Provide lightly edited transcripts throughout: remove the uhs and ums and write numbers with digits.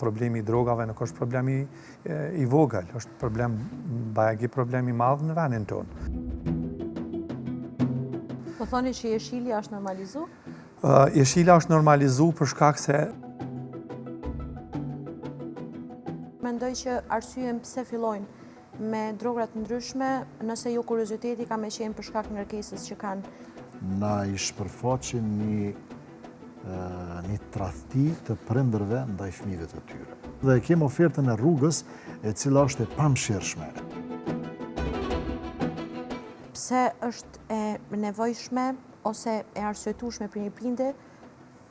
problemi i drogave nuk është problemi i vogël, është problem, bajegi problemi madh në vendin tonë. Po thoni që jeshilja është normalizu? Jeshilja është normalizu për shkak se mendoj që arsyen pse fillojnë me drogra të ndryshme, nëse jo kurioziteti ka me qenë për shkak ngarkesës që kanë. Na i shpërfaqin një tradhti të prindërve ndaj fëmijëve të tyre. Dhe kemi ofertën e rrugës e cila është e pamshirshme. Pse është e nevojshme ose e arsyetueshme për një prindër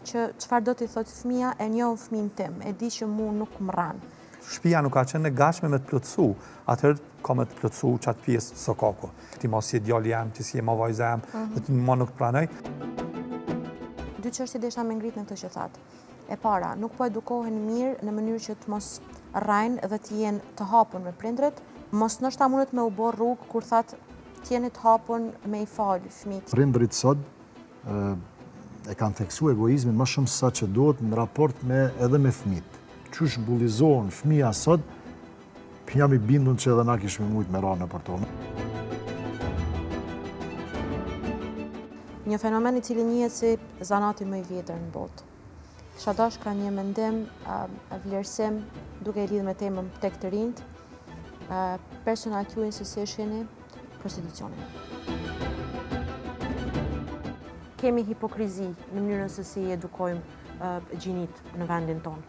që çfarë do t'i thotë fëmia e njoh fëmin tim, e di që mu nuk më rran. Shtëpia nuk ka qenë e gatshme me të plotësu, atëherë ka me të plotësu qatë pjesë sokako. Ti mos je djalë jam, ti si je ma vajza jam, dhe ti ma nuk të pranoj. Dy çështje desha me ngrit në këtë që thatë. E para, nuk po edukohen mirë në mënyrë që të mos rrajnë dhe të jenë të hapur me prindret, mos ndoshta mundet me u bë rrugë kur thatë të jeni të hapur me i falë fëmijët. Prindrit sot e kanë theksu egoizmin më shumë sa që duhet në raport edhe me fëmijët. Qysh bullizohen fëmija sot, jam i bindun që edhe na kishme mujt me rane për tonë. Një fenomen i cili njihet si zanati më i vjetër në botë. Shadash ka një mendim, vlerësim, duke i lidhur me temën tek të rinjt, personal Q institutioni, prostitucionin. Kemi hipokrizi në mënyrën se si edukojmë gjinit në vendin tonë.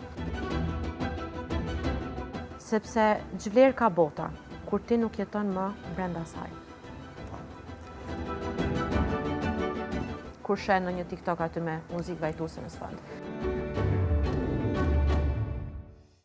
Sepse ç'vlerë ka bota, kur ti nuk jeton më brenda saj. Kur shen në një TikTok aty me muzikë vajtuese në sfond.